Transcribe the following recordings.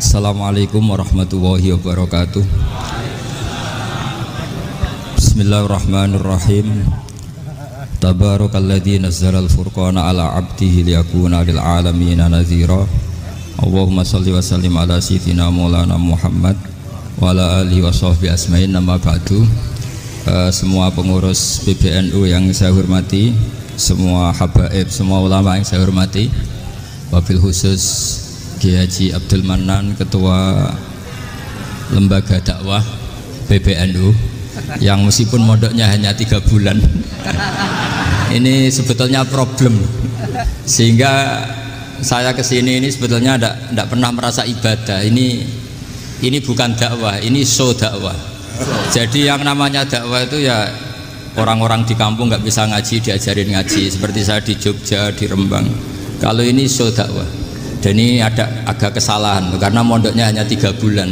Assalamualaikum warahmatullahi wabarakatuh. Bismillahirrahmanirrahim. Tabarakalladzi nazzalal furqana ala 'abdihi liyakuna lil 'alamin nadhira. Allahumma shalli wa sallim ala sayyidina Maulana Muhammad wa ala alihi wa sahbihi asma'in. Nama ba'du. Semua pengurus PBNU yang saya hormati, semua habaib, semua ulama yang saya hormati, wabil khusus Kiai Haji Abdul Manan, Ketua Lembaga Dakwah PBNU, yang meskipun mondoknya hanya 3 bulan ini sebetulnya problem, sehingga saya kesini ini sebetulnya tidak pernah merasa ibadah. Ini bukan dakwah, ini show dakwah. Jadi yang namanya dakwah itu ya orang-orang di kampung nggak bisa ngaji diajarin ngaji, seperti saya di Jogja, di Rembang. Kalau ini show dakwah. Dan ini ada agak kesalahan karena mondoknya hanya 3 bulan.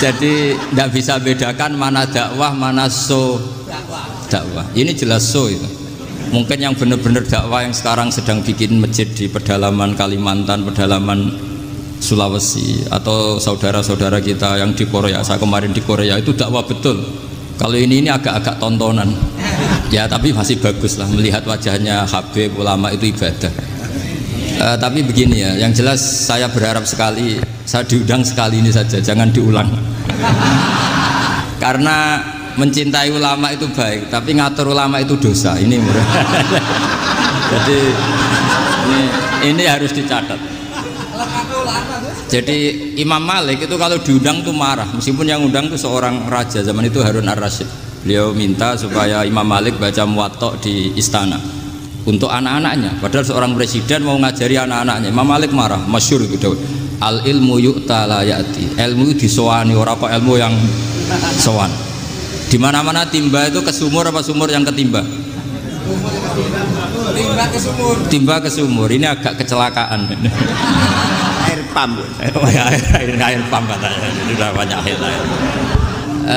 Jadi tidak bisa bedakan mana dakwah, mana show dakwah. Ini jelas show itu. Mungkin yang benar-benar dakwah yang sekarang sedang bikin masjid di pedalaman Kalimantan, pedalaman Sulawesi, atau saudara-saudara kita yang di Korea. Saya kemarin di Korea itu dakwah betul. Kalau ini agak-agak tontonan. Ya tapi masih bagus lah melihat wajahnya Habib, ulama itu ibadah. Tapi begini ya, yang jelas saya berharap sekali, saya diundang sekali ini saja, jangan diulang. Karena mencintai ulama itu baik, tapi ngatur ulama itu dosa. Ini murah. Jadi ini harus dicatat. Jadi Imam Malik itu kalau diundang tuh marah, meskipun yang undang itu seorang raja zaman itu, Harun ar-Rasyid. Beliau minta supaya Imam Malik baca Muwatta di istana untuk anak-anaknya, padahal seorang presiden mau ngajari anak-anaknya. Imam Malik marah, masyhur gitu. Al ilmu yu'ta la ya'ti. Ilmu disowani, ora kok ilmu yang sowan. Di mana-mana timba itu ke sumur apa sumur yang ketimba? Timba ke sumur. Timba ke sumur. Ini agak kecelakaan. Air pump. Air pump katanya. Sudah banyak air.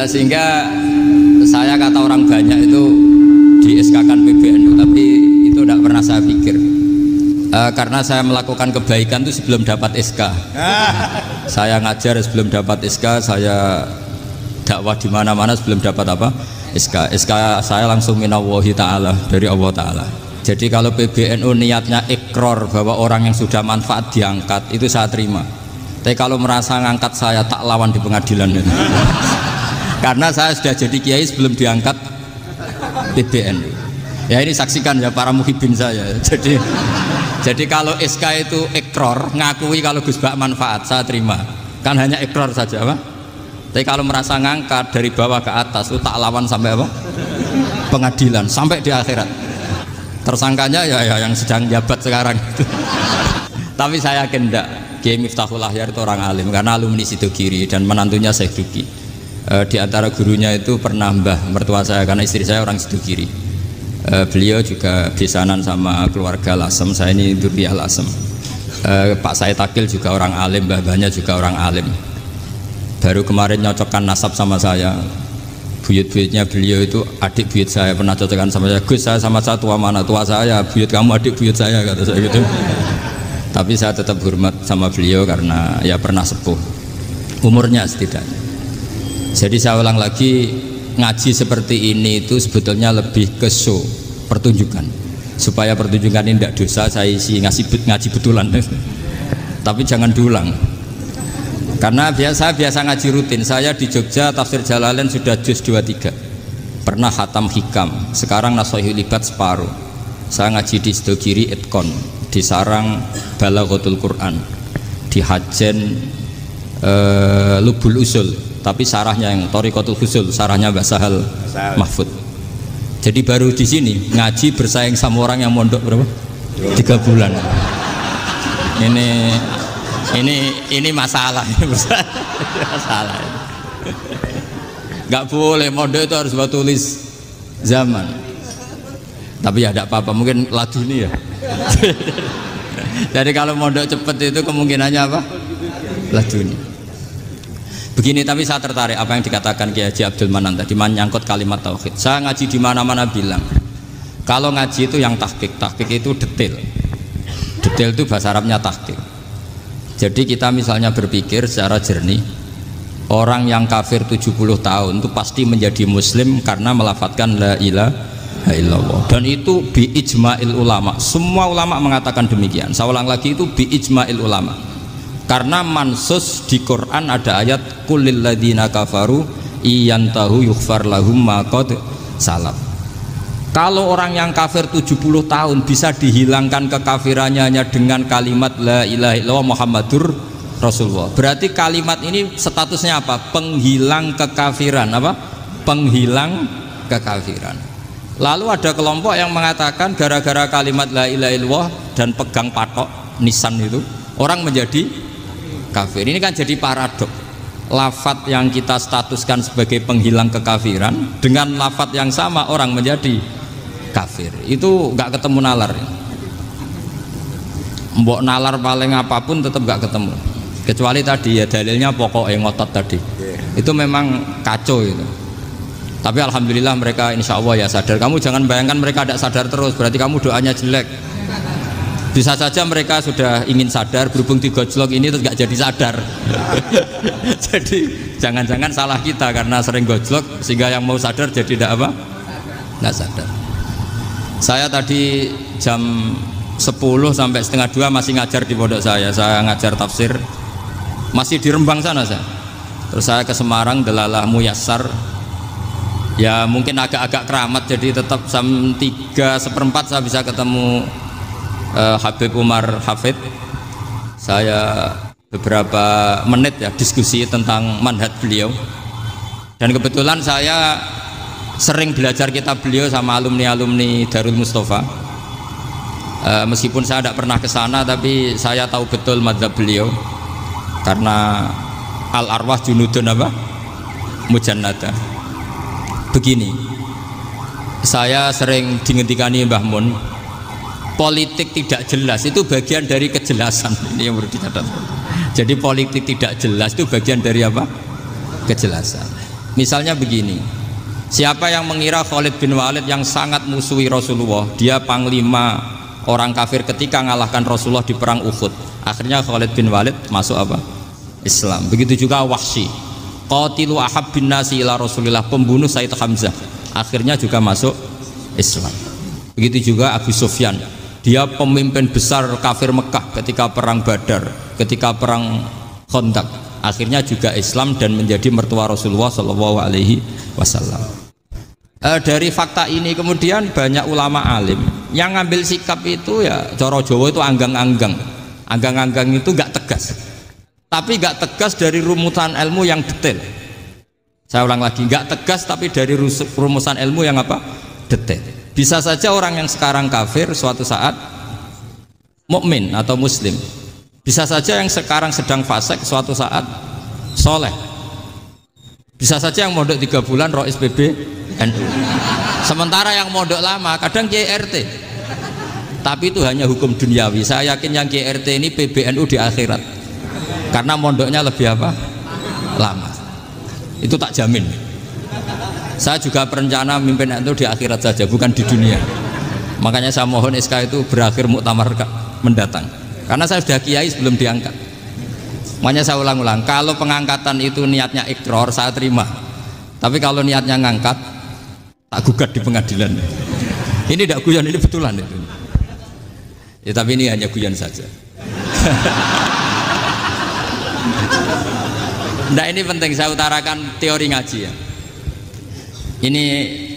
Sehingga saya kata orang banyak itu di SK-kan PBNU, tapi itu tidak pernah saya pikir. Karena saya melakukan kebaikan itu sebelum dapat SK. Saya ngajar sebelum dapat SK, saya dakwah di mana-mana sebelum dapat apa? SK. SK saya langsung minallahi ta'ala, dari Allah Ta'ala. Jadi kalau PBNU niatnya ikrar bahwa orang yang sudah manfaat diangkat, itu saya terima. Tapi kalau merasa ngangkat saya, tak lawan di pengadilan. Karena saya sudah jadi kiai sebelum diangkat PBNU. Ya ini saksikan ya para muhibin saya. Jadi kalau SK itu ikrar, ngakui kalau Gus Bak manfaat, saya terima. Kan hanya ikrar saja, Pak. Tapi kalau merasa ngangkat dari bawah ke atas itu tak lawan sampai apa? Pengadilan, sampai di akhirat. Tersangkanya ya yang sedang jabat sekarang. Tapi saya yakin enggak. Kiai Miftahul Ahyar itu orang alim karena alumni Sidogiri dan menantunya Syekh Duki. Di antara gurunya itu pernah mbah mertua saya, karena istri saya orang Sidogiri. Beliau juga besanan sama keluarga Lasem. Saya ini Durriyah Lasem. Pak Said Akil juga orang alim, mbah-mbahnya juga orang alim. Baru kemarin nyocokkan nasab sama saya. Buyut-buyutnya beliau itu adik buyut saya, pernah cocokkan sama saya. Gus, saya sama saya tua mana? Tua saya, buyut kamu adik buyut saya, kata saya gitu. Tapi saya tetap hormat sama beliau karena ya pernah sepuh umurnya setidaknya. Jadi saya ulang lagi, ngaji seperti ini itu sebetulnya lebih ke show, pertunjukan. Supaya pertunjukan ini tidak dosa, saya isi ngaji betulan. Tapi jangan diulang. Karena biasa ngaji rutin. Saya di Jogja tafsir Jalalain sudah juz 23. Pernah khatam hikam. Sekarang Nashahul Ibad separuh. Saya ngaji di Sidogiri Itkon, di Sarang Balaghatul Quran, di Hajen Lubul Usul. Tapi sarahnya yang Thariqatul Husul, sarahnya Mbah Sahal Mahfud. Jadi baru di sini ngaji bersaing sama orang yang mondok berapa? 3 bulan. Ini masalah. Masalah. Gak boleh mondok itu harus buat tulis zaman. Tapi ya tidak apa-apa, mungkin laduni ya. Jadi kalau mondok cepet itu kemungkinannya apa? Laduni. Begini, tapi saya tertarik apa yang dikatakan Kiai Haji Abdul Manan tadi, menyangkut kalimat tauhid. Saya ngaji di mana-mana bilang, kalau ngaji itu yang tahqiq itu detail. Detail itu bahasa Arabnya tahqiq. Jadi kita misalnya berpikir secara jernih, orang yang kafir 70 tahun itu pasti menjadi muslim karena melafadzkan la ilaha illallah. Dan itu bi ijma'il ulama. Semua ulama mengatakan demikian. Saya ulang lagi, itu bi ijma'il ulama. Karena mansus di Quran ada ayat qulil ladzina kafaru iyantahu yughfar lahum ma qad salaf. Kalau orang yang kafir 70 tahun bisa dihilangkan kekafirannya hanya dengan kalimat la ilaha illallah Muhammadur Rasulullah. Berarti kalimat ini statusnya apa? Penghilang kekafiran, apa? Penghilang kekafiran. Lalu ada kelompok yang mengatakan gara-gara kalimat la ilaha illallah dan pegang patok nisan itu orang menjadi kafir. Ini kan jadi paradok. Lafadz yang kita statuskan sebagai penghilang kekafiran dengan lafadz yang sama orang menjadi kafir. Itu nggak ketemu nalar. Mbok nalar paling apapun tetap nggak ketemu. Kecuali tadi ya dalilnya pokok yang ngotot tadi. Itu memang kacau itu. Tapi alhamdulillah mereka insya Allah ya sadar. Kamu jangan bayangkan mereka tidak sadar terus, berarti kamu doanya jelek. Bisa saja mereka sudah ingin sadar, berhubung digojlok ini terus nggak jadi sadar. Jadi jangan-jangan salah kita karena sering gojlok sehingga yang mau sadar jadi tidak apa? Nggak sadar. Saya tadi jam 10 sampai setengah 2 masih ngajar di pondok saya ngajar tafsir masih di Rembang sana saya. Terus saya ke Semarang Dalalah Muyassar, ya mungkin agak-agak keramat jadi tetap jam 3:4 saya bisa ketemu Habib Umar Hafid. Saya beberapa menit ya diskusi tentang manhaj beliau, dan kebetulan saya sering belajar kitab beliau sama alumni-alumni Darul Mustafa. Meskipun saya tidak pernah ke sana, tapi saya tahu betul mazhab beliau karena al arwah junudun apa? Mujannada. Begini, saya sering dingendikani Mbah Mun, politik tidak jelas itu bagian dari kejelasan. Ini yang perlu dicatat. Jadi politik tidak jelas itu bagian dari apa? Kejelasan. Misalnya begini, siapa yang mengira Khalid bin Walid yang sangat musuhi Rasulullah, dia panglima orang kafir ketika mengalahkan Rasulullah di perang Uhud, akhirnya Khalid bin Walid masuk apa? Islam. Begitu juga Wahsy, qatilu ahabbin nasi ila Rasulillah, pembunuh Sayyid Hamzah, akhirnya juga masuk Islam. Begitu juga Abu Sufyan, dia pemimpin besar kafir Mekah ketika perang Badar, ketika perang Khandaq, akhirnya juga Islam dan menjadi mertua Rasulullah Shallallahu Alaihi Wasallam. Dari fakta ini kemudian banyak ulama alim yang ngambil sikap itu ya coro Jawa itu anggang-anggang itu nggak tegas, tapi nggak tegas dari rumusan ilmu yang detail. Saya ulang lagi, nggak tegas tapi dari rumusan ilmu yang apa? Detail. Bisa saja orang yang sekarang kafir suatu saat mukmin atau muslim, bisa saja yang sekarang sedang fasik suatu saat soleh, bisa saja yang mondok 3 bulan rois PB NU. Sementara yang mondok lama kadang KRT, tapi itu hanya hukum duniawi. Saya yakin yang KRT ini PBNU di akhirat karena mondoknya lebih apa? Lama. Itu tak jamin. Saya juga berencana mimpin NU di akhirat saja, bukan di dunia. Makanya saya mohon SK itu berakhir muktamar mendatang, karena saya sudah kiai sebelum diangkat. Makanya saya ulang-ulang, kalau pengangkatan itu niatnya ikror saya terima, tapi kalau niatnya ngangkat tak gugat di pengadilan. Ini tidak guyon, ini betulan itu. Ya, tapi ini hanya guyon saja. Nah, ini penting saya utarakan teori ngaji ya. Ini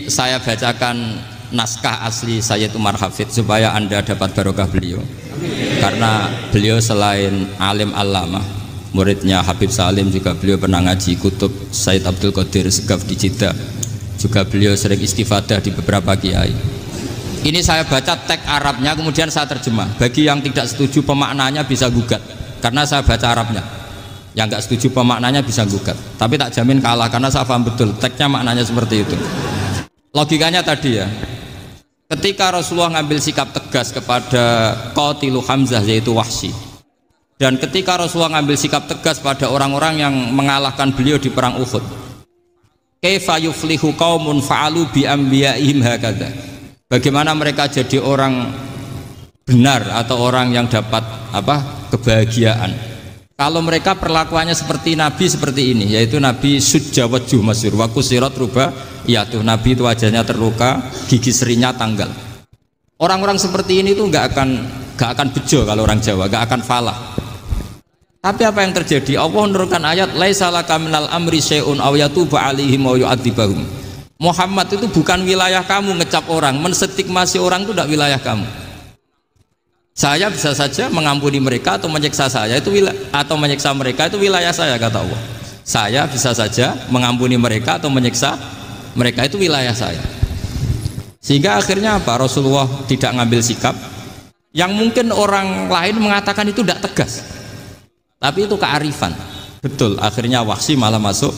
saya bacakan naskah asli Sayyid Umar Hafid supaya Anda dapat barokah beliau. Karena beliau selain alim allamah, muridnya Habib Salim, juga beliau pernah ngaji kutub Sayyid Abdul Qadir Segaf di Jeddah. Juga beliau sering istifadah di beberapa kiai. Ini saya baca teks Arabnya kemudian saya terjemah. Bagi yang tidak setuju pemaknanya bisa gugat, karena saya baca Arabnya. Yang nggak setuju pemaknanya bisa gugat, tapi tak jamin kalah karena saya paham betul teksnya maknanya seperti itu. Logikanya tadi ya, ketika Rasulullah ngambil sikap tegas kepada qatilu Hamzah yaitu Wahsy, dan ketika Rasulullah ngambil sikap tegas pada orang-orang yang mengalahkan beliau di perang Uhud, kaifa yuflihu qaumun fa'alu bi anbiya'ihim hakadha, bagaimana mereka jadi orang benar atau orang yang dapat apa? Kebahagiaan Kalau mereka perlakuannya seperti Nabi seperti ini, yaitu Nabi sujja wajhuh masyhur wa kusirat ruba, ya tuh Nabi itu wajahnya terluka, gigi serinya tanggal. Orang-orang seperti ini tuh nggak akan bejo kalau orang Jawa, nggak akan falah. Tapi apa yang terjadi? Allah menurunkan ayat laisa laka minal amri syai'un aw yatuba 'alaihim aw yu'adzibahum. Muhammad itu bukan wilayah kamu ngecap orang, menstigmasi orang itu tidak wilayah kamu. Saya bisa saja mengampuni mereka atau menyiksa saya itu atau menyiksa mereka itu wilayah saya, kata Allah. Saya bisa saja mengampuni mereka atau menyiksa mereka itu wilayah saya. Sehingga akhirnya apa? Rasulullah tidak ngambil sikap yang mungkin orang lain mengatakan itu tidak tegas. Tapi itu kearifan. Betul, akhirnya Wahsy malah masuk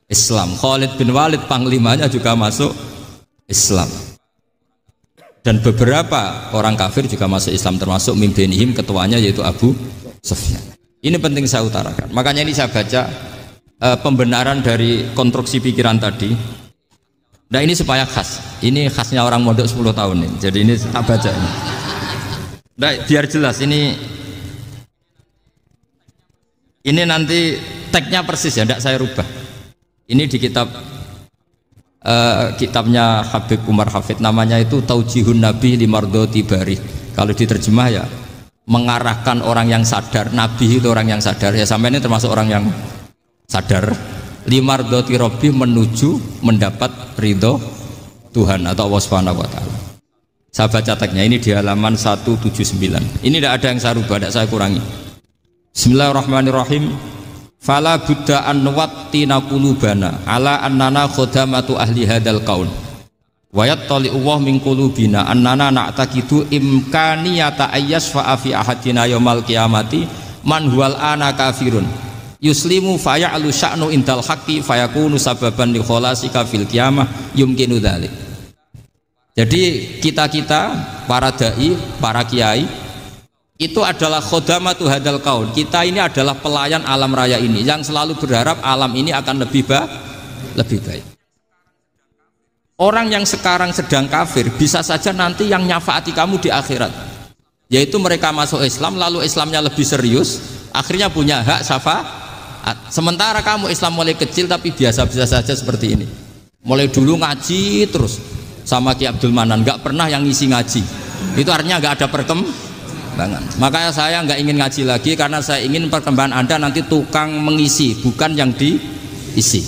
Islam. Khalid bin Walid panglimanya juga masuk Islam. Dan beberapa orang kafir juga masuk Islam, termasuk mimbenihim, ketuanya yaitu Abu Sufyan. Ini penting saya utarakan. Makanya ini saya baca pembenaran dari konstruksi pikiran tadi. Nah ini supaya khas. Ini khasnya orang mondok 10 tahun ini. Jadi ini tak baca ini. Nah, biar jelas ini nanti tagnya persis ya, tidak saya rubah. Ini di kitabnya Habib Umar Hafid, namanya itu Taujihun Nabi Limardoti Bari. Kalau diterjemah ya mengarahkan orang yang sadar. Nabi itu orang yang sadar ya, sampai ini termasuk orang yang sadar. Limardoti Robbi, menuju mendapat ridho Tuhan atau Allah Subhanahu wa Ta'ala. Saya baca tagnya ini di halaman 179. Ini tidak ada yang saya rubah, tidak saya kurangi. Bismillahirrahmanirrahim. Fala buddha an nuwattina qulubana ala annana khodamatu ahli hadal qaul wa yattali'u wa min qulubina annana na'taqidu imkaniyata ayyasfa'a fi ahadina yaumal qiyamati man huwal ana kafirun yuslimu faya'lu sya'nu indal haqqi fayakunu sababan li kholasika fil qiyamah yumkinu dzalik. Jadi kita para dai, para kiai itu adalah khodamatu hadal kaun. Kita ini adalah pelayan alam raya ini yang selalu berharap alam ini akan lebih baik. Orang yang sekarang sedang kafir bisa saja nanti yang nyafaati kamu di akhirat, yaitu mereka masuk Islam lalu Islamnya lebih serius, akhirnya punya hak syafaat. Sementara kamu Islam mulai kecil tapi biasa-biasa saja seperti ini, mulai dulu ngaji terus sama Ki Abdul Manan, nggak pernah yang ngisi ngaji, itu artinya nggak ada perkembangan. Makanya saya nggak ingin ngaji lagi karena saya ingin perkembangan Anda nanti tukang mengisi, bukan yang diisi.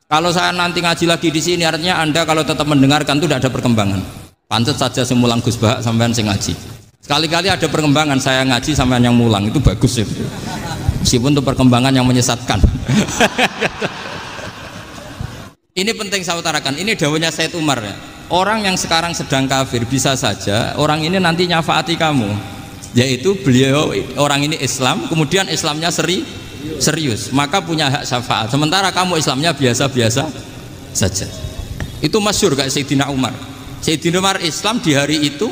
Kalau saya nanti ngaji lagi di sini artinya Anda kalau tetap mendengarkan itu tidak ada perkembangan. Pantas saja semulang Gus Bahak sampean sing ngaji. Sekali-kali ada perkembangan, saya ngaji sampean yang mulang, itu bagus itu. Meskipun itu perkembangan yang menyesatkan. Ini penting saya utarakan. Ini dawuhnya Said Umar ya. Orang yang sekarang sedang kafir bisa saja orang ini nanti nyafaati kamu, yaitu beliau orang ini Islam, kemudian Islamnya serius, maka punya hak syafaat. Sementara kamu Islamnya biasa-biasa saja. Itu masyhur kayak Sayyidina Umar. Sayyidina Umar Islam di hari itu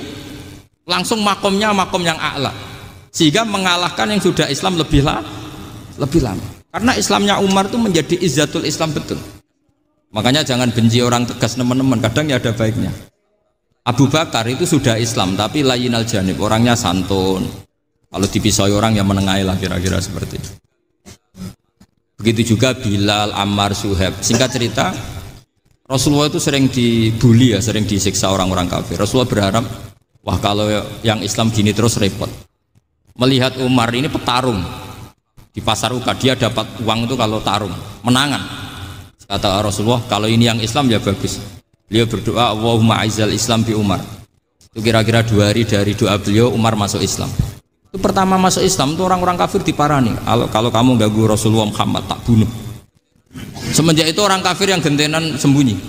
langsung makomnya makom yang a'la, sehingga mengalahkan yang sudah Islam lebih lama. Karena Islamnya Umar itu menjadi izzatul Islam betul. Makanya jangan benci orang tegas teman-teman, kadang ya ada baiknya. Abu Bakar itu sudah Islam tapi layinal janib, orangnya santun. Kalau dipisoi orang yang menengahi lah, kira-kira seperti itu. Begitu juga Bilal, Ammar, Suhaib. Singkat cerita, Rasulullah itu sering dibully ya, sering disiksa orang-orang kafir. Rasulullah berharap, wah kalau yang Islam gini terus repot. Melihat Umar ini petarung di pasar Uka, dia dapat uang itu kalau tarung, menangan. Kata Rasulullah, kalau ini yang Islam ya bagus. Beliau berdoa, Allahumma aizal Islam bi Umar. Itu kira-kira 2 hari dari doa beliau, Umar masuk Islam. Itu pertama masuk Islam itu orang-orang kafir diparani. Kalau kamu ganggu Rasulullah Muhammad tak bunuh. Semenjak itu orang kafir yang gentenan sembunyi.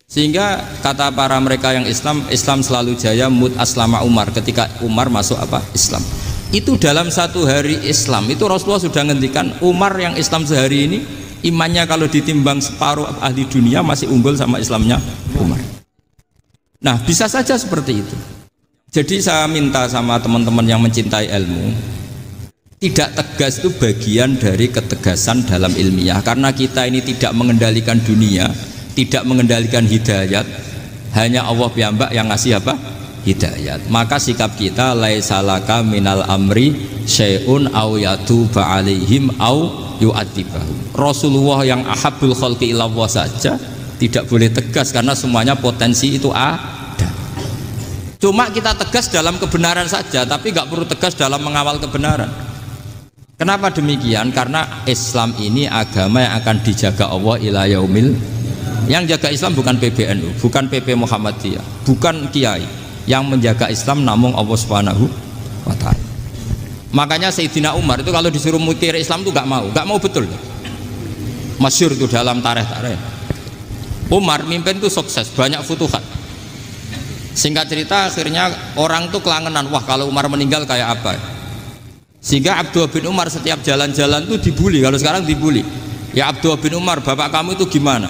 Sehingga kata para mereka yang Islam selalu jaya mut aslama Umar. Ketika Umar masuk Islam. Itu dalam 1 hari Islam itu Rasulullah sudah ngendikan Umar yang Islam sehari ini imannya kalau ditimbang separuh ahli dunia masih unggul sama Islamnya Umar. Nah bisa saja seperti itu. Jadi saya minta sama teman-teman yang mencintai ilmu, tidak tegas itu bagian dari ketegasan dalam ilmiah. Karena kita ini tidak mengendalikan dunia, tidak mengendalikan hidayat, hanya Allah piyambak yang ngasih apa? hidayat. Maka sikap kita laisalaka minal amri syai'un aw yatuba alaihim aw yu'adzibahum. Rasulullah yang ahabbul khalqi ilallah saja tidak boleh tegas karena semuanya potensi itu ada. Cuma kita tegas dalam kebenaran saja, tapi nggak perlu tegas dalam mengawal kebenaran. Kenapa demikian? Karena Islam ini agama yang akan dijaga Allah ila yaumil. Yang jaga Islam bukan PBNU, bukan PP Muhammadiyah, bukan kiai. Yang menjaga Islam namun Allah Subhanahu wa ta'ala. Makanya Sayyidina Umar itu kalau disuruh mikir Islam itu nggak mau betul. Masyhur itu dalam tarikh-tarikh. Umar mimpin itu sukses, banyak futuhat. Singkat cerita akhirnya orang tuh kelangenan, wah kalau Umar meninggal kayak apa. Sehingga Abdullah bin Umar setiap jalan-jalan tuh dibully. Kalau sekarang dibully, ya Abdullah bin Umar, bapak kamu itu gimana?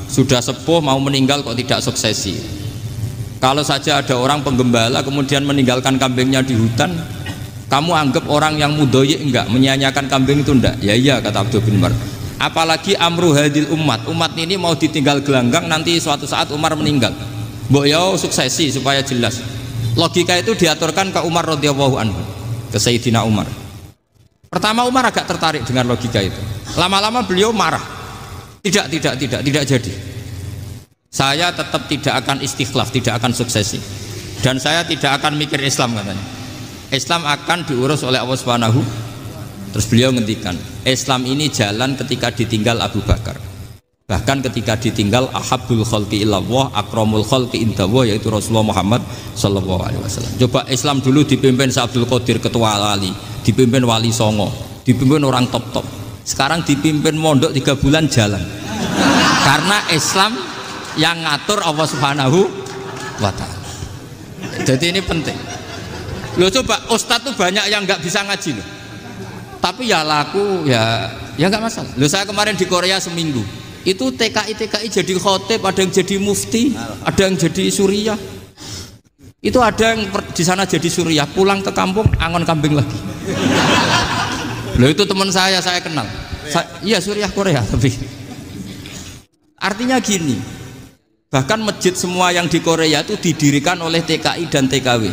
Sudah sepuh mau meninggal kok tidak suksesi. Kalau saja ada orang penggembala kemudian meninggalkan kambingnya di hutan, kamu anggap orang yang mudoyi enggak, menyia-nyiakan kambing itu enggak? Ya iya, kata Abdullah bin Umar. Apalagi amru hadil umat ini mau ditinggal gelanggang, nanti suatu saat Umar meninggal. Mbok yo suksesi supaya jelas. Logika itu diaturkan ke Umar radhiyallahu anhu, ke Sayyidina Umar. Pertama Umar agak tertarik dengan logika itu. Lama-lama beliau marah. Tidak jadi. Saya tetap tidak akan istikhlaf, tidak akan suksesi. Dan saya tidak akan mikir Islam, katanya. Islam akan diurus oleh Allah Subhanahu. Terus beliau ngendikan, Islam ini jalan ketika ditinggal Abu Bakar. Bahkan ketika ditinggal ahabbul khalqi ilallah akramul khalqi indallah, yaitu Rasulullah Muhammad sallallahu alaihi wasallam. Coba Islam dulu dipimpin Abdul Qadir ketua wali, dipimpin Wali Songo, dipimpin orang top-top. Sekarang dipimpin mondok 3 bulan jalan. Karena Islam yang ngatur Allah Subhanahu wa ta'ala. Jadi ini penting. Loh coba ustadz tuh banyak yang nggak bisa ngaji loh. Tapi ya laku ya nggak masalah. Loh saya kemarin di Korea seminggu. Itu TKI jadi khotib, ada yang jadi mufti, ada yang jadi suriah. Itu ada yang di sana jadi suriah, pulang ke kampung angon kambing lagi. Loh itu teman saya kenal. Iya suriah Korea tapi. Artinya gini, bahkan masjid semua yang di Korea itu didirikan oleh TKI dan TKW.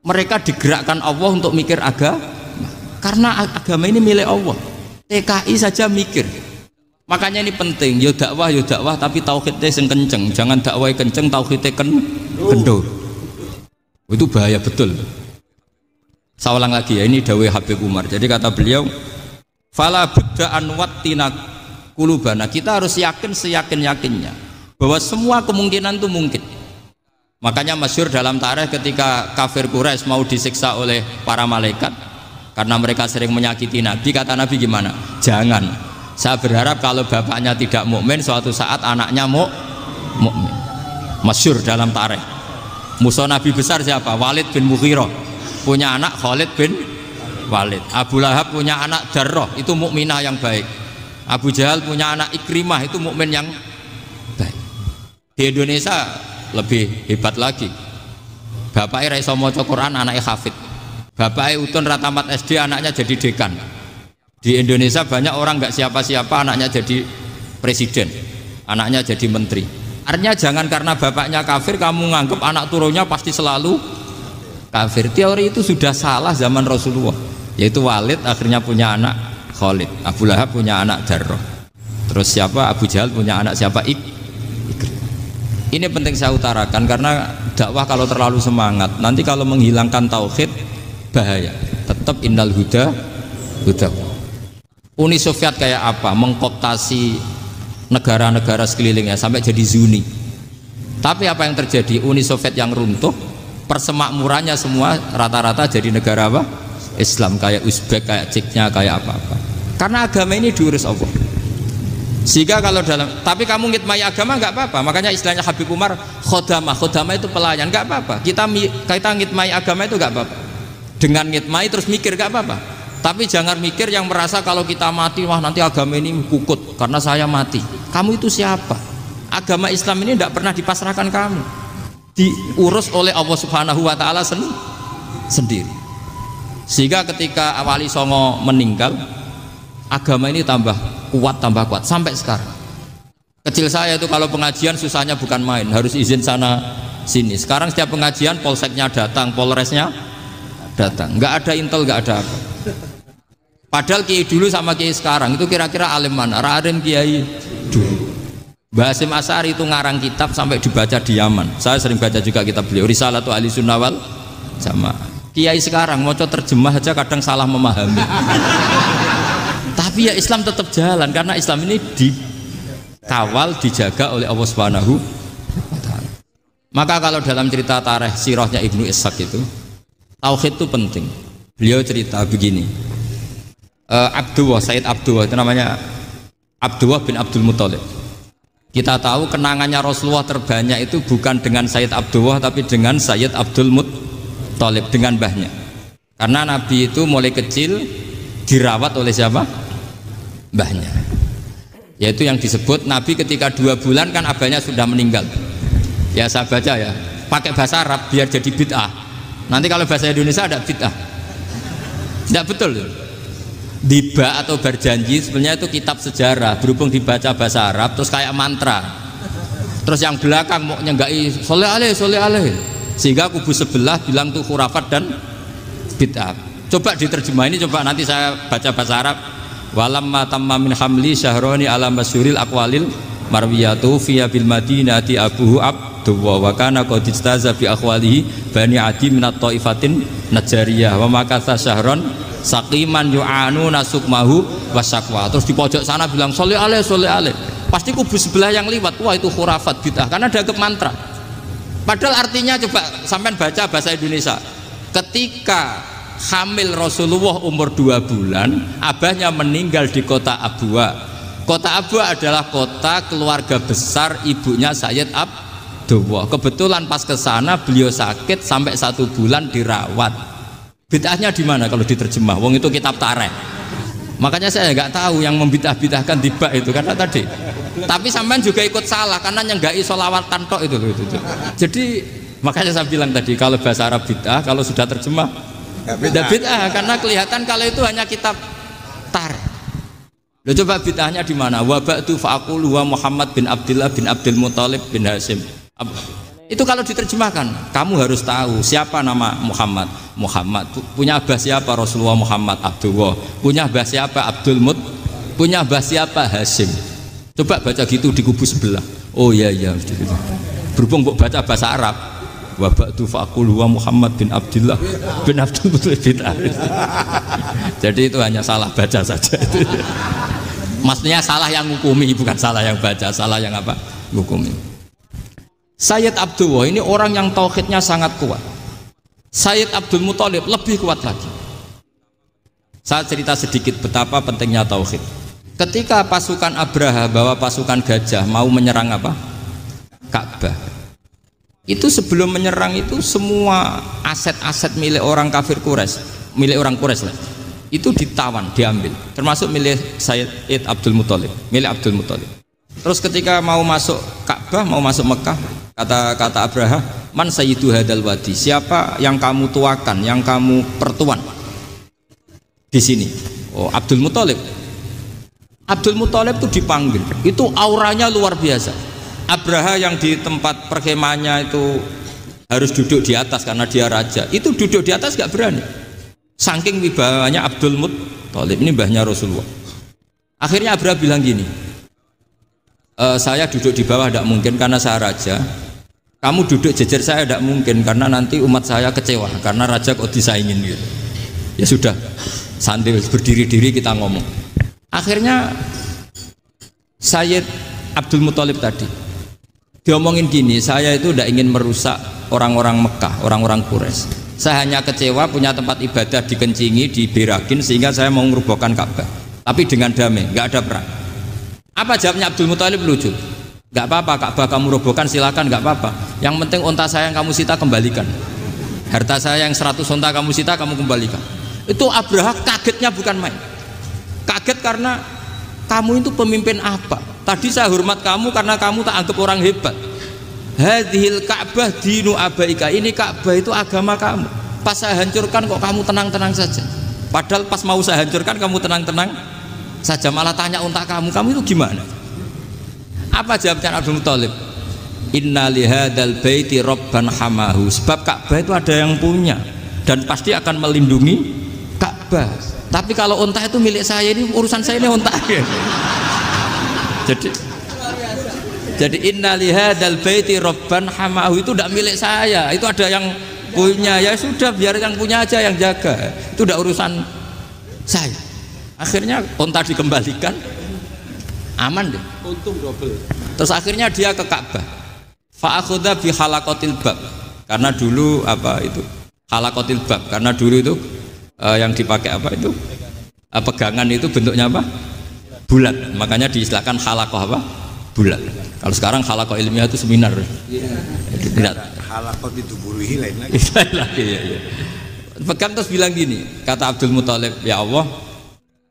Mereka digerakkan Allah untuk mikir agama, karena agama ini milik Allah. TKI saja mikir. Makanya ini penting, yo dakwah tapi tauhidnya sing kenceng, jangan dakwah kenceng tauhidnya kendor. Itu bahaya betul. Saya ulang lagi ya, ini dawuh Habib Umar. Jadi kata beliau, fala budda an wattina kulubana, kita harus yakin seyakin-yakinnya bahwa semua kemungkinan itu mungkin. Makanya masyhur dalam tarikh ketika kafir Quraisy mau disiksa oleh para malaikat karena mereka sering menyakiti Nabi, kata Nabi gimana? Jangan. Saya berharap kalau bapaknya tidak mukmin, suatu saat anaknya mukmin. Masyhur dalam tarikh. Musuh Nabi besar siapa? Walid bin Mughirah. Punya anak Khalid bin Walid. Abu Lahab punya anak Darrah, itu mukminah yang baik. Abu Jahal punya anak Ikrimah, itu mukmin yang baik. Di Indonesia lebih hebat lagi. Bapaknya ra iso maca Quran, anaknya hafid. Bapaknya utun ra tamat SD, anaknya jadi dekan. Di Indonesia banyak orang nggak siapa-siapa, anaknya jadi presiden, anaknya jadi menteri. Artinya jangan karena bapaknya kafir kamu nganggep anak turunnya pasti selalu kafir. Teori itu sudah salah zaman Rasulullah. Yaitu Walid akhirnya punya anak Khalid, Abu Lahab punya anak Darrah. Terus siapa? Abu Jahal punya anak siapa? Ini penting saya utarakan karena dakwah kalau terlalu semangat, nanti kalau menghilangkan tauhid bahaya. Tetap innal huda. Uni Soviet kayak apa? Mengkooptasi negara-negara sekelilingnya sampai jadi Zuni. Tapi apa yang terjadi? Uni Soviet yang runtuh, persemakmurannya semua rata-rata jadi negara apa? Islam, kayak Uzbek, kayak Ceknya, kayak apa-apa. Karena agama ini diurus Allah. Sehingga kalau tapi kamu ngitmai agama nggak apa-apa. Makanya istilahnya Habib Umar khodamah itu pelayan, nggak apa-apa. Kita ngitmai agama itu nggak apa-apa. Dengan ngitmai terus mikir nggak apa-apa. Tapi jangan mikir yang merasa kalau kita mati, wah nanti agama ini kukut karena saya mati. Kamu itu siapa? Agama Islam ini tidak pernah dipasrahkan kamu, diurus oleh Allah Subhanahu wa ta'ala sendiri. Sehingga ketika Wali Songo meninggal, agama ini tambah kuat sampai sekarang. Kecil saya itu kalau pengajian susahnya bukan main, harus izin sana sini. Sekarang setiap pengajian polseknya datang, polresnya datang, nggak ada intel, nggak ada apa. Padahal kiai dulu sama kiai sekarang itu kira-kira alim mana? Raden kiai dulu. Mbah Hasyim Asy'ari itu ngarang kitab sampai dibaca di Yaman. Saya sering baca juga kitab beliau, Risalatu Ahli Sunnah wal Jamaah. Kiai sekarang mau terjemah aja kadang salah memahami. Tapi ya Islam tetap jalan karena Islam ini dikawal, dijaga oleh Allah Subhanahu wa Ta'ala. Maka kalau dalam cerita tarikh sirahnya Ibnu Ishaq itu, tauhid itu penting. Beliau cerita begini. Abdullah, Sayyid Abdullah itu namanya Abdullah bin Abdul Muthalib. Kita tahu kenangannya Rasulullah terbanyak itu bukan dengan Sayyid Abdullah tapi dengan Sayyid Abdul Muthalib, dengan mbahnya. Karena Nabi itu mulai kecil dirawat oleh siapa? Mbahnya. Yaitu yang disebut Nabi ketika 2 bulan kan abahnya sudah meninggal. Ya saya baca ya, pakai bahasa Arab biar jadi bid'ah. Nanti kalau bahasa Indonesia ada bid'ah. Tidak betul. Diba atau berjanji sebenarnya itu kitab sejarah, berhubung dibaca bahasa Arab terus kayak mantra. Terus yang belakang mau nyenggai soleh aleh, sehingga kubu sebelah bilang tuh khurafat dan bid'ah. Coba diterjemah ini, coba nanti saya baca bahasa Arab. Walamma tamma min hamli syahroni ala masyuril aqwalil marwiyatu fiya bil madinati abuhu Abdullah wa kana qad istaza bi akhwalihi bani adi minat taifatin najariyah wa makatha syahron saqiman yu'anu nasukmahu wasakwa. Terus di pojok sana bilang soleh aleh, pasti kubu sebelah yang liwat, wah itu khurafat bid'ah karena dianggap mantra. Padahal artinya coba sampean baca bahasa Indonesia, ketika hamil Rasulullah umur 2 bulan, abahnya meninggal di kota Abwa. Kota Abwa adalah kota keluarga besar ibunya Sayyid Abdullah. Kebetulan pas ke sana beliau sakit sampai 1 bulan dirawat. Bid'ahnya di mana kalau diterjemah? Wong itu kitab tarikh. Makanya saya nggak tahu yang membid'ah-bid'ahkan tiba itu karena tadi. Tapi sampean juga ikut salah karena nyenggai sholawatan tok itu. Jadi makanya saya bilang tadi kalau bahasa Arab bid'ah, kalau sudah terjemah bid'ah karena kelihatan kalau itu hanya kitab tarikh. Loh, coba bid'ahnya di mana? Wa ba'du fa'aqulu wa Muhammad bin Abdullah bin Abdul Muthalib bin Hasyim. Itu kalau diterjemahkan, kamu harus tahu siapa nama Muhammad. Muhammad punya abah siapa? Rasulullah Muhammad Abdullah. Punya abah siapa? Abdul Mut. Punya abah siapa? Hasyim. Coba baca gitu di kubu sebelah. Oh iya. Berhubung baca bahasa Arab. Wa ba'du fa'aqulu wa Muhammad bin Abdullah bin Abdul Muthalib bin Hasyim. Jadi itu hanya salah baca saja itu. Maksudnya salah yang hukumi, bukan salah yang baca, salah yang apa? Hukumi. Sayyid Abdullah ini orang yang tauhidnya sangat kuat. Sayyid Abdul Muthalib lebih kuat lagi. Saya cerita sedikit betapa pentingnya tauhid. Ketika pasukan Abraha bawa pasukan gajah mau menyerang apa? Ka'bah. Itu sebelum menyerang itu semua aset-aset milik orang kafir Quraisy, milik orang Quraisy lah. Itu ditawan, diambil. Termasuk milik Sayyid Abdul Muthalib, milik Abdul Muthalib. Terus ketika mau masuk Ka'bah, mau masuk Mekah, kata Abraha, man sayyidu hadal wadi, siapa yang kamu tuakan, yang kamu pertuan di sini? Oh, Abdul Muthalib. Abdul Muthalib itu dipanggil, itu auranya luar biasa. Abraha yang di tempat perkemahannya itu harus duduk di atas karena dia raja, itu duduk di atas gak berani, saking wibawanya Abdul Muthalib. Ini mbahnya Rasulullah. Akhirnya Abraha bilang gini, saya duduk di bawah tidak mungkin karena saya raja. Kamu duduk jejer saya tidak mungkin karena nanti umat saya kecewa karena raja kok disaingin gitu. Ya sudah, santai berdiri-diri kita ngomong. Akhirnya Sayyid Abdul Muthalib tadi diomongin gini, saya itu tidak ingin merusak orang-orang Mekah, orang-orang Quraisy. Saya hanya kecewa punya tempat ibadah dikencingi, diberakin sehingga saya mau merubuhkan Ka'bah. Tapi dengan damai, nggak ada perang. Apa jawabnya Abdul Muthalib? Lucu. Gak apa-apa, Ka'bah kamu robohkan silakan, gak apa-apa. Yang penting unta saya yang kamu sita kembalikan. Harta saya yang 100 unta kamu sita kamu kembalikan. Itu Abraha kagetnya bukan main. Kaget karena kamu itu pemimpin apa? Tadi saya hormat kamu karena kamu tak anggap orang hebat. Hadhil Ka'bah dinu abaika, ini Ka'bah itu agama kamu. Pas saya hancurkan kok kamu tenang-tenang saja. Padahal pas mau saya hancurkan kamu tenang-tenang saja, malah tanya unta kamu itu gimana? Apa jawabnya Abdul Muthalib? inna lihadzal baiti rabban hamahu, sebab Ka'bah itu ada yang punya dan pasti akan melindungi Ka'bah. Tapi kalau unta itu milik saya, ini urusan saya, ini unta. Jadi inna lihadzal baiti rabban hamahu itu tidak milik saya, itu ada yang punya. Ya sudah, biar yang punya aja yang jaga, itu tidak urusan saya. Akhirnya unta dikembalikan, aman deh, untung double. Terus akhirnya dia ke Ka'bah, fa'akhudha bi halaqatil bab, karena dulu apa itu halaqatil bab, karena dulu itu yang dipakai apa itu pegangan itu bentuknya apa, bulat, makanya diistilahkan halaqah apa, bulat. Kalau sekarang halaqah ilmiah itu seminar. Tidak. Halaqah itu buruhi lain lagi. Iya. Pegang terus bilang gini, kata Abdul Muthalib, ya Allah,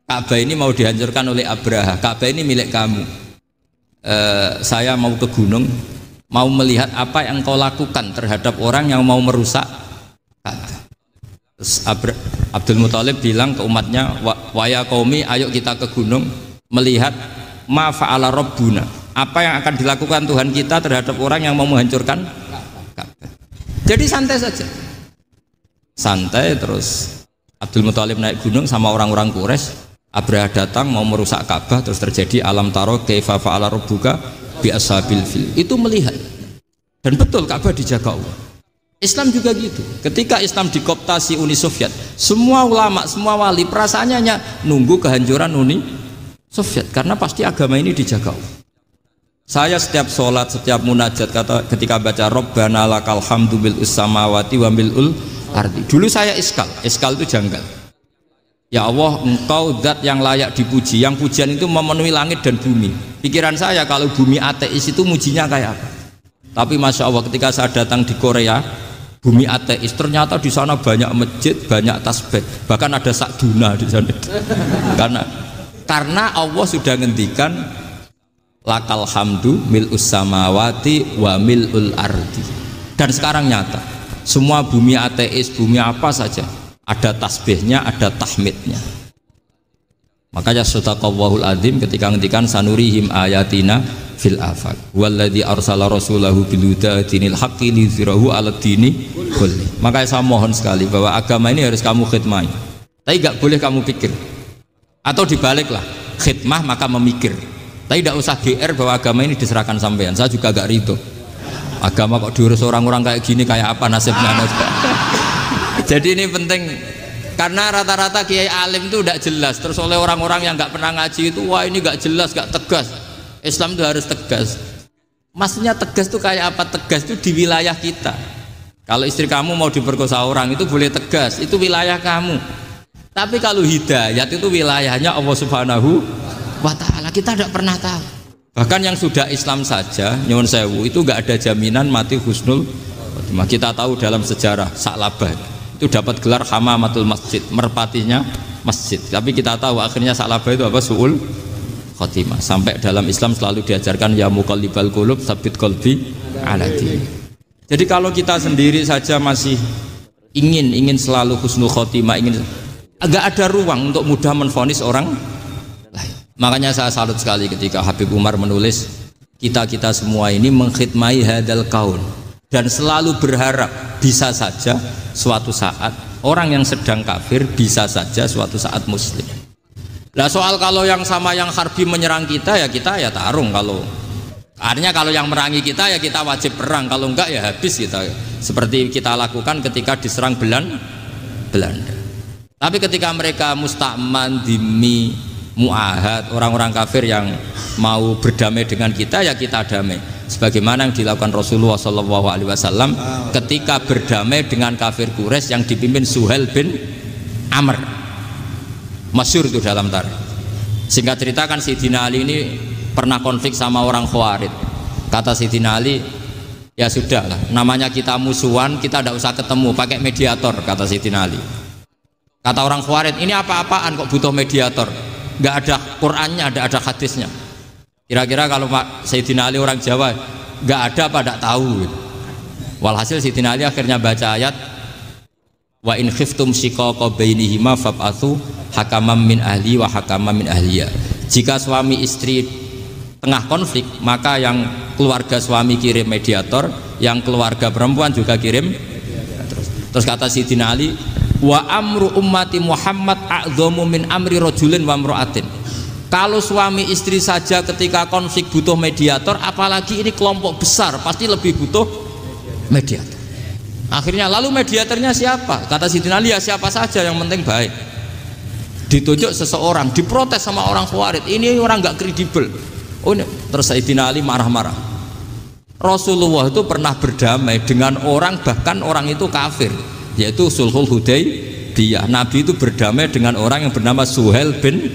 Ka'bah ini mau dihancurkan oleh Abraha, Ka'bah ini milik kamu. Saya mau ke gunung, mau melihat apa yang kau lakukan terhadap orang yang mau merusak Ka'bah. Terus Abdul Muthalib bilang ke umatnya, wa ya qaumi, ayo kita ke gunung melihat ma fa'ala rabbuna, apa yang akan dilakukan Tuhan kita terhadap orang yang mau menghancurkan Ka'bah. Jadi santai saja, santai. Terus Abdul Muthalib naik gunung sama orang-orang Quraisy. Abraha datang mau merusak Ka'bah, terus terjadi alam taro kaifa fa'ala rabbuka bi ashabil fil. Itu melihat, dan betul Ka'bah dijaga Allah. Islam juga gitu. Ketika Islam dikooptasi Uni Soviet, semua ulama, semua wali perasaannya hanya nunggu kehancuran Uni Soviet, karena pasti agama ini dijaga Allah. Saya setiap sholat, setiap munajat, ketika baca Rabbana lakal hamdu bil samawati wa mil'ul ardi. Dulu saya iskal itu janggal. Ya Allah, engkau zat yang layak dipuji, yang pujian itu memenuhi langit dan bumi. Pikiran saya kalau bumi ateis itu mujinya kayak apa. Tapi Masya Allah, ketika saya datang di Korea, bumi ateis, ternyata di sana banyak masjid, banyak tasbih, bahkan ada sakduna di sana. Karena Allah sudah ngendikan lakal hamdu mil'us samawati wa mil'ul ardi. Dan sekarang nyata, semua bumi ateis, bumi apa saja, ada tasbihnya, ada tahmidnya. Makanya sadaqallahul adzim ketika ngendikan sanurihim ayatina fil afaq walladzi arsala rasulahu bil huda dinil haqqi liyuzhirahu 'alad dini kulli. Makanya saya mohon sekali bahwa agama ini harus kamu khidmah, tapi enggak boleh kamu pikir, atau dibaliklah, khidmah maka memikir. Tapi tidak usah GR bahwa agama ini diserahkan sampean. Saya juga agak ridho, agama kok diurus orang-orang kayak gini, kayak apa nasibnya. Jadi ini penting, karena rata-rata kiai alim itu tidak jelas. Terus oleh orang-orang yang nggak pernah ngaji itu, wah ini nggak jelas, nggak tegas. Islam itu harus tegas. Maksudnya tegas itu kayak apa? Tegas itu di wilayah kita. Kalau istri kamu mau diperkosa orang itu boleh tegas, itu wilayah kamu. Tapi kalau hidayat itu wilayahnya Allah Subhanahu wa Ta'ala, kita tidak pernah tahu. Bahkan yang sudah Islam saja, nyuwun sewu, itu nggak ada jaminan mati husnul khotimah. Kita tahu dalam sejarah Sa'labah itu dapat gelar hamamatul masjid, merpatinya masjid. Tapi kita tahu akhirnya Sa'labah itu apa? Su'ul khotimah. Sampai dalam Islam selalu diajarkan ya muqallibal qulub tsabbit qalbi ala din. Jadi kalau kita sendiri saja masih ingin selalu husnul khotimah, agak ada ruang untuk mudah menvonis orang lain. Makanya saya salut sekali ketika Habib Umar menulis kita semua ini mengkhidmai hadal kaun, dan selalu berharap bisa saja suatu saat orang yang sedang kafir bisa saja suatu saat muslim. Nah soal kalau yang sama yang harbi menyerang kita ya tarung. Kalau artinya kalau yang merangi kita ya kita wajib perang, kalau enggak ya habis kita. Seperti kita lakukan ketika diserang Belanda. Tapi ketika mereka musta'man, dhimmi, mu'ahad, orang-orang kafir yang mau berdamai dengan kita ya kita damai. Sebagaimana yang dilakukan Rasulullah SAW ketika berdamai dengan kafir Quraisy yang dipimpin Suhail bin Amr, masyhur itu dalam tarikh. Singkat cerita kan Sayyidina Ali ini pernah konflik sama orang Khawarij. Kata Sayyidina Ali, ya sudahlah, namanya kita musuhan, kita tidak usah ketemu, pakai mediator, kata Sayyidina Ali. Kata orang Khawarij, ini apa-apaan kok butuh mediator, nggak ada Qur'annya, ada hadisnya. Kira-kira kalau Pak Sayyidina Ali orang Jawa, nggak ada apa tidak tahu. Walhasil Sayyidina Ali akhirnya baca ayat wa in khiftum shiqaqa bainihima fab'atsu hakaman min ahli wa hakaman min ahliya. Jika suami istri tengah konflik, maka yang keluarga suami kirim mediator, yang keluarga perempuan juga kirim. Terus kata Sayyidina Ali, wa amru ummati Muhammad a'dhamu min amri rajulin wa imra'atin. Kalau suami istri saja ketika konflik butuh mediator, apalagi ini kelompok besar pasti lebih butuh mediator. Akhirnya lalu mediatornya siapa? Kata Sayyidina Ali, ya siapa saja yang penting baik. Ditunjuk seseorang, diprotes sama orang Khawarij, ini orang nggak kredibel. Oh, ini. Terus Sayyidina Ali marah-marah. Rasulullah itu pernah berdamai dengan orang, bahkan orang itu kafir, yaitu Sulhul Hudaybiyah. Nabi itu berdamai dengan orang yang bernama Suhail bin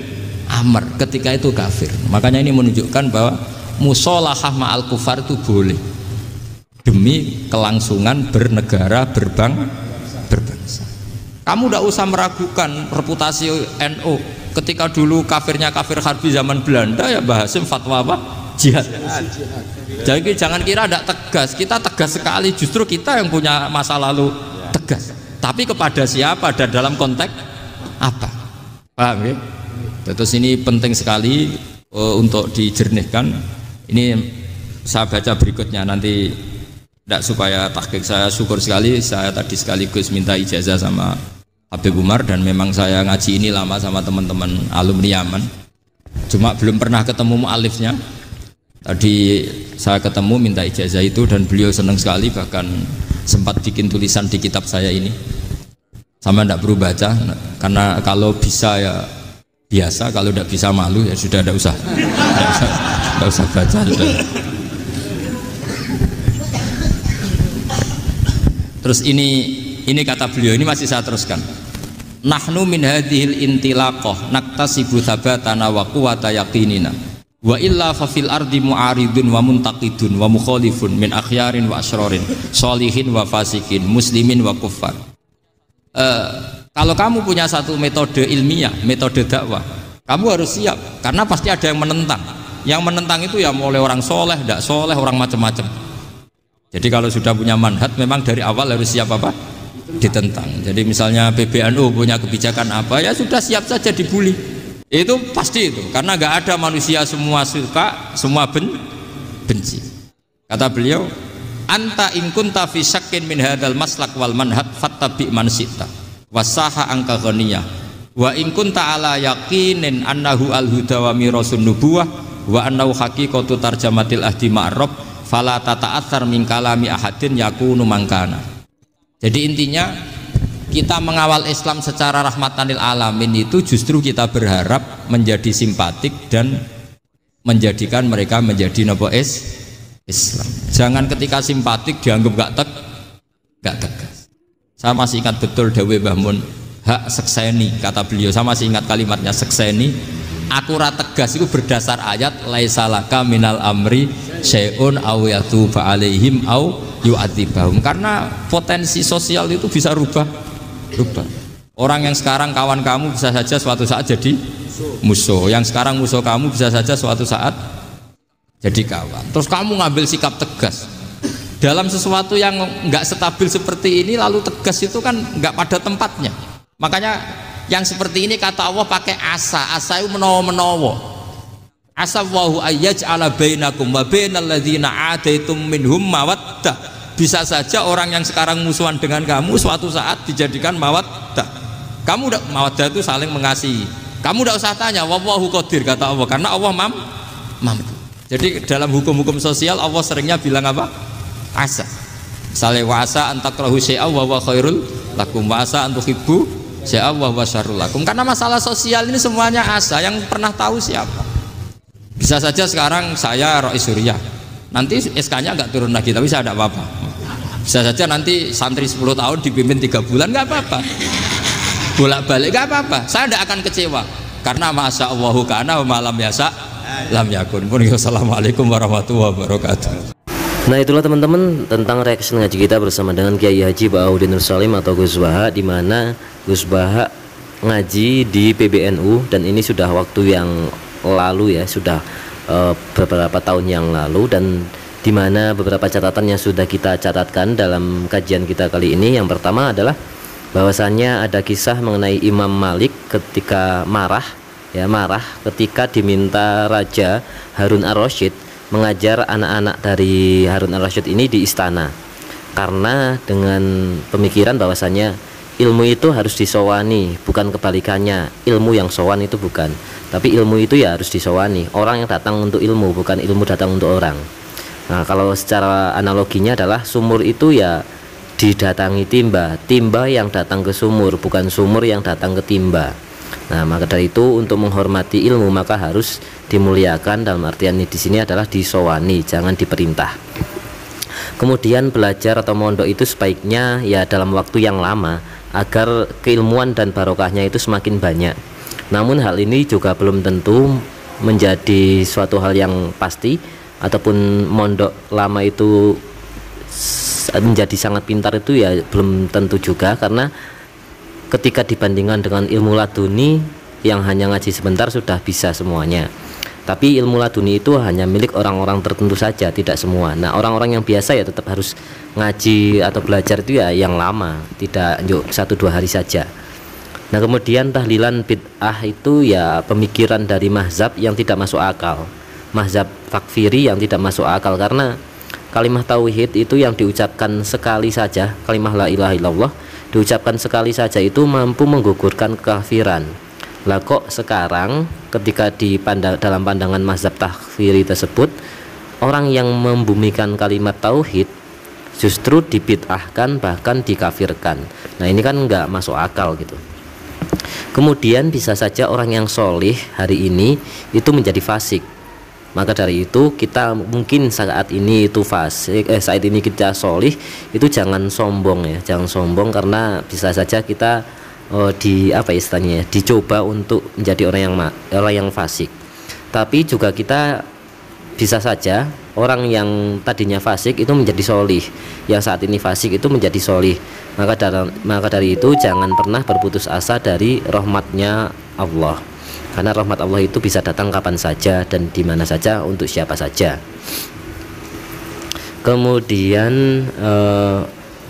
Amr ketika itu kafir. Makanya ini menunjukkan bahwa musolahah ma'al kufar itu boleh demi kelangsungan bernegara, berbangsa. Kamu tidak usah meragukan reputasi NU. Ketika dulu kafirnya kafir harbi zaman Belanda, ya Mbah Hasim fatwa apa? Jihad. Jadi jangan kira tidak tegas, kita tegas sekali. Justru kita yang punya masa lalu tegas. Tapi kepada siapa dan dalam konteks apa? Paham ya? Terus ini penting sekali untuk dijernihkan. Ini saya baca berikutnya nanti, tidak supaya tahqiq saya syukur sekali. Saya tadi sekaligus minta ijazah sama Habib Umar, dan memang saya ngaji ini lama sama teman-teman alumni Yaman. Cuma belum pernah ketemu mu'alifnya. Tadi saya ketemu minta ijazah itu dan beliau senang sekali, bahkan sempat bikin tulisan di kitab saya ini. Sama tidak perlu baca, karena kalau bisa ya biasa, kalau tidak bisa malu ya sudah, tidak usah baca sudah. Terus ini kata beliau, ini masih saya teruskan. Nahnu min hadhil intilaqah naktasibu thabatana wa quwwata yaqinina wa illa fa fil ardi mu'aridun wa muntaqidun wa mukhalifun min akhyarin wa asrarin sholihin wa fasikin muslimin wa kuffar. Kalau kamu punya satu metode ilmiah, metode dakwah, kamu harus siap, karena pasti ada yang menentang. Yang menentang itu ya mulai orang soleh, tidak soleh, orang macam-macam. Jadi kalau sudah punya manhaj, memang dari awal harus siap apa? Ditentang. Jadi misalnya PBNU punya kebijakan apa, ya sudah siap saja dibully. Itu pasti itu, karena nggak ada manusia semua suka, semua benci. Kata beliau, anta in kunta fi syakkin min hadzal maslak wal manhaj fattabi man syi'ta wasaha angka ghaniyah wa in kunta ala yaqinin annahu al huda wa mirasun nubuwah wa annahu haqiqatu tarjamatil ahdi ma'rab fala tata'atsar min kalami ahadin yakunu mangkana. Jadi intinya kita mengawal Islam secara rahmatan lil alamin itu justru kita berharap menjadi simpatik dan menjadikan mereka menjadi Islam. Jangan ketika simpatik dianggap gak tegas. Saya masih ingat betul dawuh Mbah Mun, hak sekseni, kata beliau. Saya masih ingat kalimatnya, sekseni. Aku ra tegas itu berdasar ayat laisalaka minal amri syai'un aw yatuba alaihim aw yu'adzibahum. Karena potensi sosial itu bisa rubah. Orang yang sekarang kawan kamu bisa saja suatu saat jadi musuh. Yang sekarang musuh kamu bisa saja suatu saat jadi kawan. Terus kamu ngambil sikap tegas dalam sesuatu yang nggak stabil seperti ini, lalu tegas itu kan nggak pada tempatnya. Makanya yang seperti ini kata Allah pakai asa itu menawa-menawa. Asa wahu ayyaj'ala bainakum wa bainal ladzina adaitum minhum mawaddah. Bisa saja orang yang sekarang musuhan dengan kamu suatu saat dijadikan mawaddah. Kamu udah mawaddah itu saling mengasihi. Kamu udah usah tanya, wallahu qadir, kata Allah, karena Allah mampu. Jadi dalam hukum-hukum sosial Allah seringnya bilang apa? Asa. Misalnya wa asa an takrahu syai'a wa huwa khairul lakum wa asa an tuhibbu syai'a wa huwa syarrul lakum. Karena masalah sosial ini semuanya asa, yang pernah tahu siapa. Bisa saja sekarang saya Rois Surya, nanti SK-nya nggak turun lagi, tapi saya tidak apa-apa. Bisa saja nanti santri 10 tahun dipimpin 3 bulan, nggak apa-apa. Bolak-balik nggak apa-apa, saya tidak akan kecewa. Karena masya Allahu kana wa malam yasa lam yakun. Assalamualaikum warahmatullahi wabarakatuh. Nah itulah teman-teman tentang reaksi ngaji kita bersama dengan Kiai Haji Bahaudin Nur Salim atau Gus Baha, di mana Gus Baha ngaji di PBNU, dan ini sudah waktu yang lalu ya, sudah beberapa tahun yang lalu, dan di mana beberapa catatan yang sudah kita catatkan dalam kajian kita kali ini. Yang pertama adalah bahwasannya ada kisah mengenai Imam Malik ketika marah ya marah ketika diminta Raja Harun ar-Rasyid mengajar anak-anak dari Harun ar-Rasyid ini di istana, karena dengan pemikiran bahwasanya ilmu itu harus disowani, bukan kebalikannya, ilmu yang sowan itu bukan, tapi ilmu itu ya harus disowani, orang yang datang untuk ilmu, bukan ilmu datang untuk orang. Nah, kalau secara analoginya adalah sumur itu ya didatangi timba, timba yang datang ke sumur, bukan sumur yang datang ke timba. Nah, maka dari itu untuk menghormati ilmu maka harus dimuliakan, dalam artian di sini adalah disowani, jangan diperintah. Kemudian belajar atau mondok itu sebaiknya ya dalam waktu yang lama agar keilmuan dan barokahnya itu semakin banyak. Namun hal ini juga belum tentu menjadi suatu hal yang pasti, ataupun mondok lama itu menjadi sangat pintar itu ya belum tentu juga, karena ketika dibandingkan dengan ilmu laduni yang hanya ngaji sebentar sudah bisa semuanya. Tapi ilmu laduni itu hanya milik orang-orang tertentu saja, tidak semua. Nah, orang-orang yang biasa ya tetap harus ngaji atau belajar itu ya yang lama, tidak 1-2 hari saja. Nah, kemudian tahlilan bid'ah itu ya pemikiran dari mazhab yang tidak masuk akal, mazhab takfiri yang tidak masuk akal, karena kalimat tauhid itu yang diucapkan sekali saja, kalimat la ilaha illallah diucapkan sekali saja itu mampu menggugurkan kekafiran. Lah kok sekarang ketika dalam pandangan mazhab takfiri tersebut, orang yang membumikan kalimat tauhid justru dibid'ahkan, bahkan dikafirkan. Nah, ini kan nggak masuk akal gitu. Kemudian bisa saja orang yang solih hari ini itu menjadi fasik. Maka dari itu kita mungkin saat ini itu fasik, saat ini kita solih, itu jangan sombong ya, jangan sombong, karena bisa saja kita dicoba untuk menjadi orang yang fasik. Tapi juga kita bisa saja orang yang tadinya fasik itu menjadi solih, yang saat ini fasik itu menjadi solih. Maka dari itu jangan pernah berputus asa dari rahmatnya Allah, karena rahmat Allah itu bisa datang kapan saja dan di mana saja untuk siapa saja. Kemudian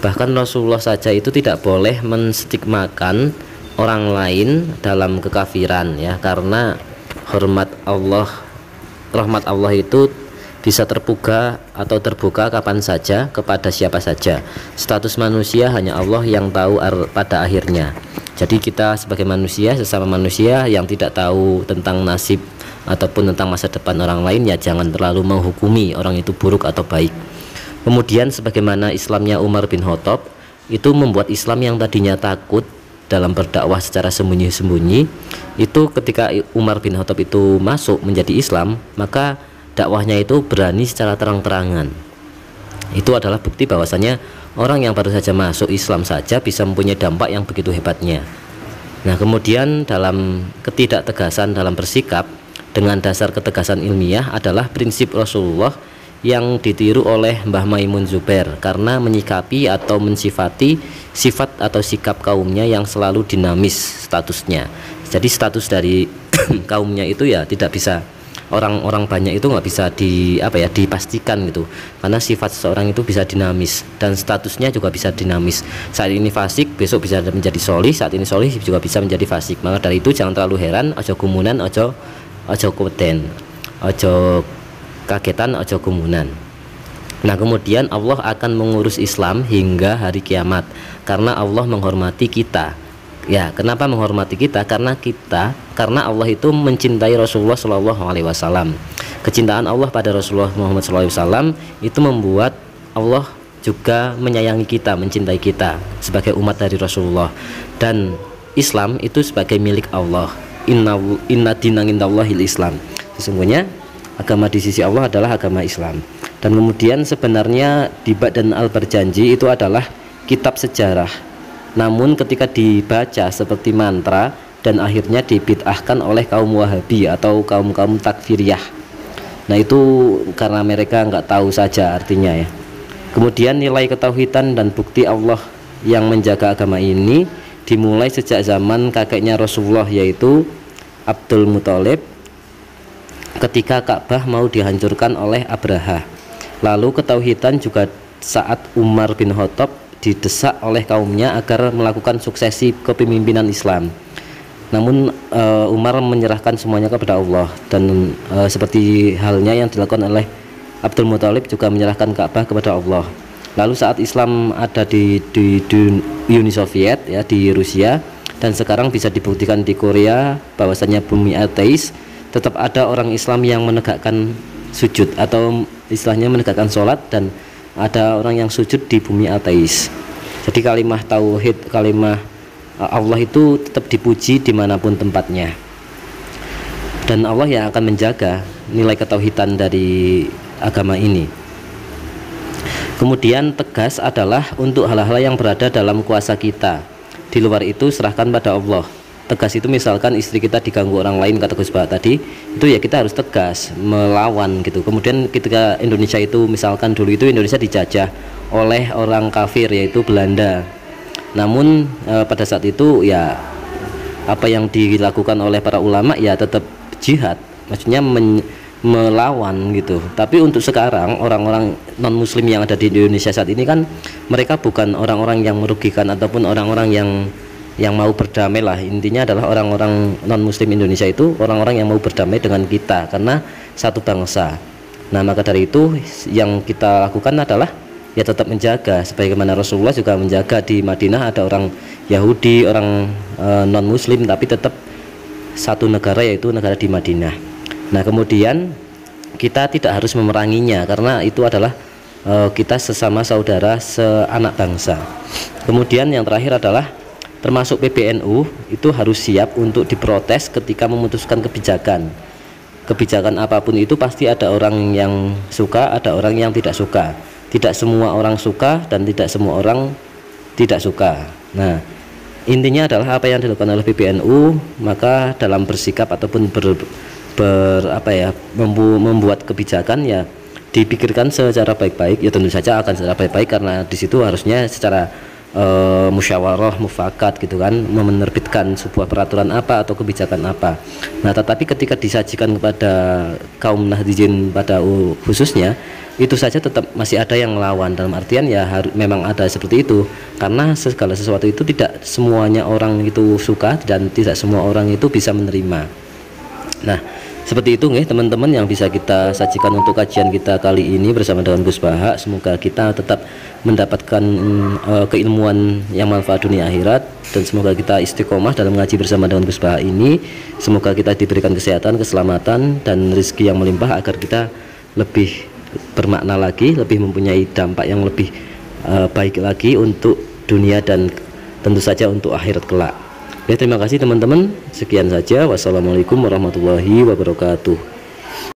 bahkan Rasulullah saja itu tidak boleh menstigmakan orang lain dalam kekafiran ya, karena rahmat Allah itu bisa terbuka atau terbuka kapan saja kepada siapa saja. Status manusia hanya Allah yang tahu pada akhirnya. Jadi kita sebagai manusia, sesama manusia yang tidak tahu tentang nasib ataupun tentang masa depan orang lain, ya jangan terlalu menghukumi orang itu buruk atau baik. Kemudian sebagaimana Islamnya Umar bin Khattab itu membuat Islam yang tadinya takut dalam berdakwah secara sembunyi-sembunyi, itu ketika Umar bin Khattab itu masuk menjadi Islam, maka dakwahnya itu berani secara terang-terangan. Itu adalah bukti bahwasanya orang yang baru saja masuk Islam saja bisa mempunyai dampak yang begitu hebatnya. Nah, kemudian dalam ketidaktegasan dalam bersikap dengan dasar ketegasan ilmiah adalah prinsip Rasulullah yang ditiru oleh Mbah Maimun Zubair, karena menyikapi atau mensifati sifat atau sikap kaumnya yang selalu dinamis statusnya. Jadi status dari kaumnya itu ya tidak bisa, orang-orang banyak itu nggak bisa dipastikan gitu, karena sifat seseorang itu bisa dinamis dan statusnya juga bisa dinamis. Saat ini fasik, besok bisa menjadi solih, saat ini solih juga bisa menjadi fasik. Maka dari itu jangan terlalu heran, ojo gumunan, ojo keweden, ojo kagetan, ojo gumunan. Nah, kemudian Allah akan mengurus Islam hingga hari kiamat, karena Allah menghormati kita. Ya, kenapa menghormati kita? Karena Allah itu mencintai Rasulullah Shallallahu Alaihi Wasallam. Kecintaan Allah pada Rasulullah Muhammad Shallallahu Alaihi Wasallam itu membuat Allah juga menyayangi kita, mencintai kita sebagai umat dari Rasulullah. Dan Islam itu sebagai milik Allah. Inna dina indallahil Islam. Sesungguhnya agama di sisi Allah adalah agama Islam. Dan kemudian sebenarnya Dibak dan Al-Barjanji itu adalah kitab sejarah, namun ketika dibaca seperti mantra dan akhirnya dibid'ahkan oleh kaum Wahabi atau kaum takfiriyah. Nah, itu karena mereka nggak tahu saja artinya ya. Kemudian nilai ketauhidan dan bukti Allah yang menjaga agama ini dimulai sejak zaman kakeknya Rasulullah, yaitu Abdul Muthalib, ketika Ka'bah mau dihancurkan oleh Abraha. Lalu ketauhidan juga saat Umar bin Khattab didesak oleh kaumnya agar melakukan suksesi kepemimpinan Islam. Namun Umar menyerahkan semuanya kepada Allah, dan seperti halnya yang dilakukan oleh Abdul Muthalib juga menyerahkan Ka'bah kepada Allah. Lalu saat Islam ada di Uni Soviet ya, di Rusia, dan sekarang bisa dibuktikan di Korea bahwasanya bumi ateis, tetap ada orang Islam yang menegakkan sujud atau istilahnya menegakkan sholat, dan ada orang yang sujud di bumi ateis. Jadi kalimah tauhid, kalimah Allah itu tetap dipuji dimanapun tempatnya, dan Allah yang akan menjaga nilai ketauhidan dari agama ini. Kemudian tegas adalah untuk hal-hal yang berada dalam kuasa kita. Di luar itu serahkan pada Allah. Tegas itu misalkan istri kita diganggu orang lain, kata Gus Bah tadi, itu ya kita harus tegas melawan gitu. Kemudian ketika Indonesia itu misalkan dulu itu Indonesia dijajah oleh orang kafir yaitu Belanda. Namun pada saat itu ya apa yang dilakukan oleh para ulama ya tetap jihad, maksudnya melawan gitu. Tapi untuk sekarang orang-orang non muslim yang ada di Indonesia saat ini kan mereka bukan orang-orang yang merugikan ataupun orang-orang yang mau berdamai lah. Intinya adalah orang-orang non muslim Indonesia itu orang-orang yang mau berdamai dengan kita karena satu bangsa. Nah, maka dari itu yang kita lakukan adalah ya tetap menjaga, sebagaimana Rasulullah juga menjaga. Di Madinah ada orang Yahudi, orang non muslim, tapi tetap satu negara, yaitu negara di Madinah. Nah, kemudian kita tidak harus memeranginya karena itu adalah kita sesama saudara, seanak bangsa. Kemudian yang terakhir adalah termasuk PBNU itu harus siap untuk diprotes ketika memutuskan kebijakan. Kebijakan apapun itu pasti ada orang yang suka, ada orang yang tidak suka. Tidak semua orang suka dan tidak semua orang tidak suka. Nah, intinya adalah apa yang dilakukan oleh PBNU, maka dalam bersikap ataupun membuat kebijakan ya dipikirkan secara baik-baik. Ya tentu saja akan secara baik-baik karena di situ harusnya secara musyawarah mufakat gitu kan, menerbitkan sebuah peraturan apa atau kebijakan apa. Nah, tetapi ketika disajikan kepada kaum Nahdijin pada khususnya, itu saja tetap masih ada yang melawan, dalam artian ya memang ada seperti itu, karena segala sesuatu itu tidak semuanya orang itu suka dan tidak semua orang itu bisa menerima. Nah, seperti itu nih teman-teman yang bisa kita sajikan untuk kajian kita kali ini bersama dengan Gus Bah. Semoga kita tetap mendapatkan keilmuan yang manfaat dunia akhirat, dan semoga kita istiqomah dalam ngaji bersama dengan Gus Bah ini. Semoga kita diberikan kesehatan, keselamatan, dan rezeki yang melimpah agar kita lebih bermakna lagi, lebih mempunyai dampak yang lebih baik lagi untuk dunia dan tentu saja untuk akhirat kelak. Ya, terima kasih teman-teman. Sekian saja. Wassalamualaikum warahmatullahi wabarakatuh.